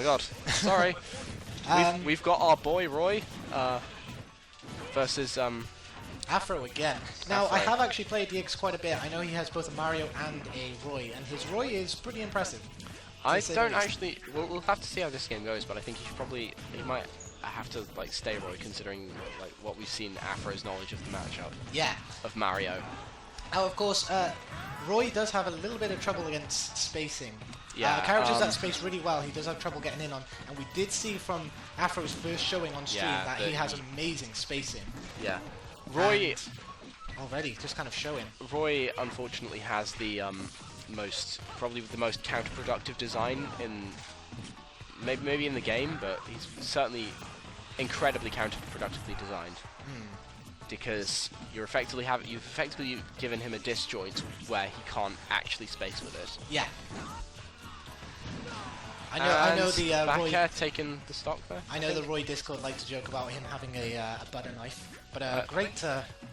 god. Sorry. We've got our boy Roy versus Afro again. Now, Afro. I have actually played Yiggs quite a bit. I know he has both a Mario and a Roy, and his Roy is pretty impressive. I don't actually. We'll have to see how this game goes, but I think he might have to like stay Roy, considering like what we've seen Afro's knowledge of the matchup. Yeah. Of Mario. Now, of course, Roy does have a little bit of trouble against spacing. Yeah. Characters that space really well, he does have trouble getting in on, and we did see from Afro's first showing on stream that he has amazing spacing. Yeah. Roy already just kind of showing. Roy unfortunately has the probably the most counterproductive design in maybe in the game, but he's certainly incredibly counterproductively designed. Because you've effectively given him a disjoint where he can't actually space with it. Yeah. I know the back Roy air taking the stock there. I know the Roy Discord like to joke about him having a butter knife, but great.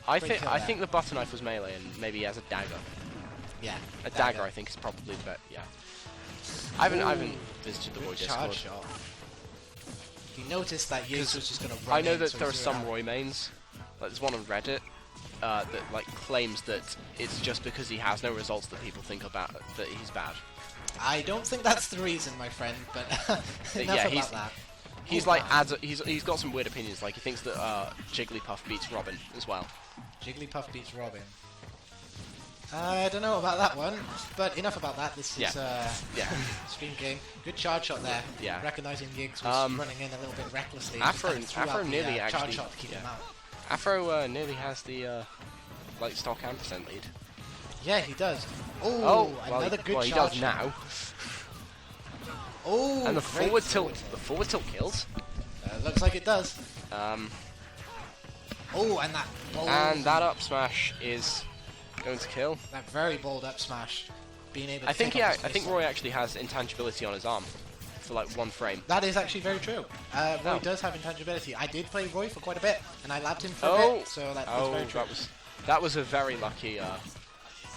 I think the butter knife was melee, and maybe he has a dagger. Yeah. A dagger I think is probably the best. Yeah. I haven't visited the Roy Discord. Shot. He noticed that Yiggz was just going to run. I know that there are some Roy mains. Like, there's one on Reddit that like claims that it's just because he has no results that people think about that he's bad. I don't think that's the reason, my friend. But enough about that. He's he's got some weird opinions. Like he thinks that Jigglypuff beats Robin as well. Jigglypuff beats Robin. I don't know about that one, but enough about that. This is stream game. Good charge shot there. Yeah. Recognizing Yigz was running in a little bit recklessly. Afro nearly charge actually. shot to keep him out. Afro nearly has the like stock and percent lead. Yeah, he does. Oh, another good well, charge. he does now. Oh, and the forward tilt kills. Looks like it does. Oh, and that. And that up smash is going to kill. That very bold up smash, being able. I think Roy actually has intangibility on his arm for like 1 frame. That is actually very true. Roy does have intangibility. I did play Roy for quite a bit, and I labbed him for a bit, so that was very true. That was a very lucky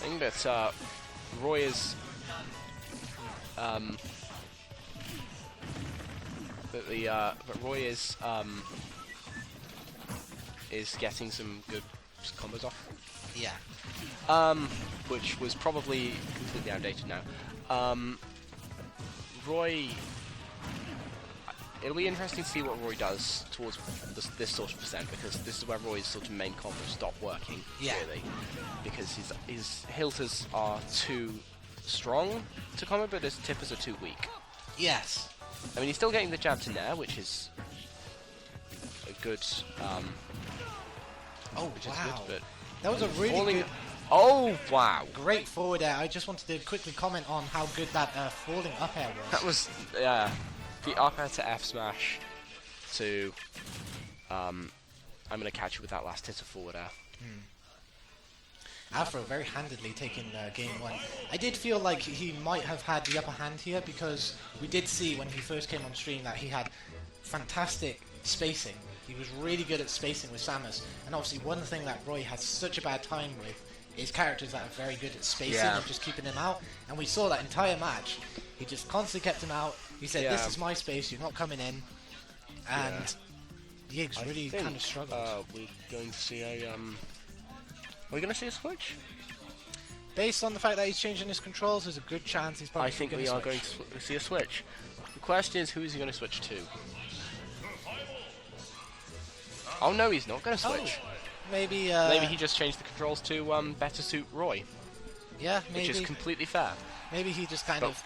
thing. That Roy is but Roy is getting some good combos off. Yeah. Which was probably completely outdated now. Roy. It'll be interesting to see what Roy does towards this sort of percent, because this is where Roy's sort of main combos stop working, really. Because his hilters are too strong to combo, but his tippers are too weak. Yes. I mean, he's still getting the jab to nair, which is a good. Which is good, but that was a really good. Oh wow! Great forward air. I just wanted to quickly comment on how good that falling up air was. That was the up air to AfroSmash to. I'm gonna catch you with that last hit of forward air. Afro very handedly taking game 1. I did feel like he might have had the upper hand here, because we did see when he first came on stream that he had fantastic spacing. He was really good at spacing with Samus, and obviously one thing that Roy has such a bad time with is characters that are very good at spacing and just keeping him out, and we saw that entire match. He just constantly kept him out. He said, this is my space, you're not coming in, and Yigz really kind of struggled. We're going to see a Are we going to see a switch? Based on the fact that he's changing his controls, there's a good chance he's probably going to switch. I think we are going to see a switch. The question is, who is he going to switch to? Oh no, he's not going to switch. Maybe he just changed the controls to better suit Roy. Yeah, maybe. Which is completely fair. Maybe he just kind of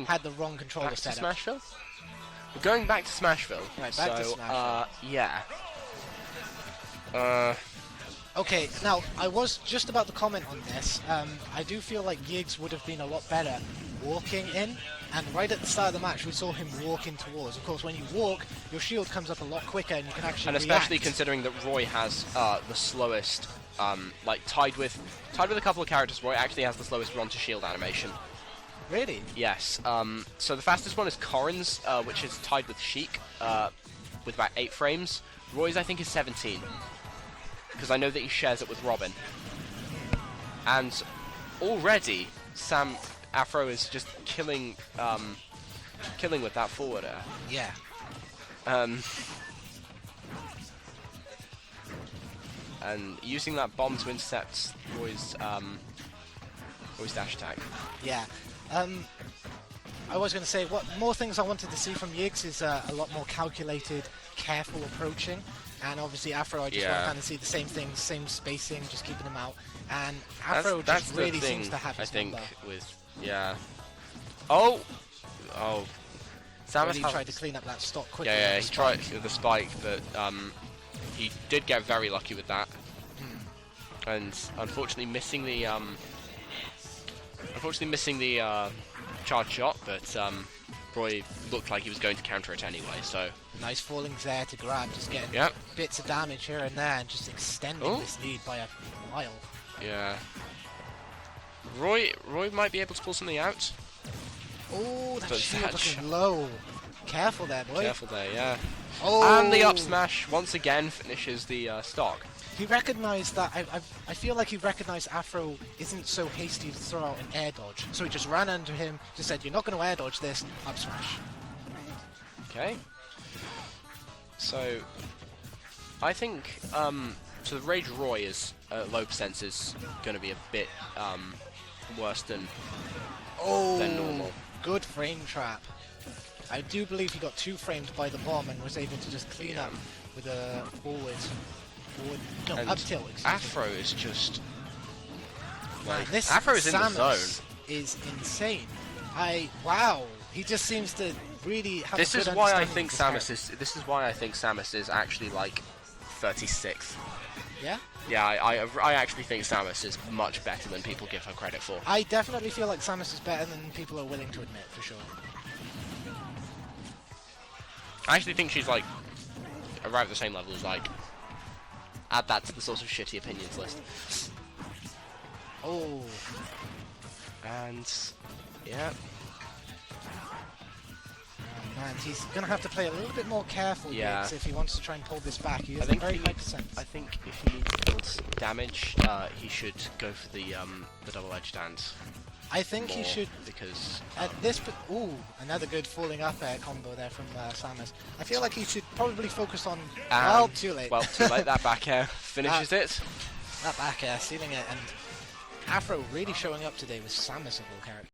had the wrong controller set up. Smashville? We're going back to Smashville. Right, back to Smashville. Yeah. Okay, now, I was just about to comment on this. I do feel like Yigz would have been a lot better walking in, and right at the start of the match we saw him walking towards. Of course, when you walk, your shield comes up a lot quicker and you can actually especially considering that Roy has the slowest, like tied with a couple of characters, Roy actually has the slowest run to shield animation. Really? Yes. So the fastest one is Corrin's, which is tied with Sheik, with about 8 frames. Roy's, I think, is 17. Because I know that he shares it with Robin. And already, Afro is just killing killing with that forward air. Yeah. And using that bomb to intercept Roy's dash attack. Yeah. I was going to say, what more things I wanted to see from Yiggs is a lot more calculated, careful approaching. And obviously Afro, I just want to kind of see the same things, same spacing, just keeping them out. And Afro That's just the really thing, seems to have his I think, number. with... Yeah. Oh! Samus Really tried to clean up that stock quickly. Yeah, he tried with the spike, but he did get very lucky with that. And unfortunately missing the charge shot, but Roy looked like he was going to counter it anyway, so... Nice fallings there to grab, just getting bits of damage here and there, and just extending this lead by a mile. Yeah. Roy might be able to pull something out. Oh, that shield looking low. Careful there, boy. Careful there, yeah. Oh. And the up smash once again finishes the stock. He recognised that. I feel like he recognised Afro isn't so hasty to throw out an air dodge, so he just ran under him, just said, "You're not going to air dodge this." Up smash. Okay. So, I think so the Rage Roy is low percent is going to be a bit worse than normal. Good frame trap. I do believe he got 2 framed by the bomb and was able to just clean up with a up tilt. Afro is just Man, this Afro is in the Samus zone. Is insane. Wow. He just seems to really have. This a good is why I understanding think of Samus is. This is why I think Samus is actually like 36th. Yeah. Yeah, I actually think Samus is much better than people give her credit for. I definitely feel like Samus is better than people are willing to admit, for sure. I actually think she's like around the same level as like. Add that to the sort of shitty opinions list. Oh. And yeah. Man, he's gonna have to play a little bit more careful Yiggs, if he wants to try and pull this back. He has a very high percent. I think if he needs to build damage, he should go for the double-edged dance. I think he should, because at this. Ooh, another good falling up air combo there from Samus. I feel like he should probably focus on. Well, too late. Well, too late. That back air finishes it. That back air, sealing it, and Afro really showing up today with Samus of all characters.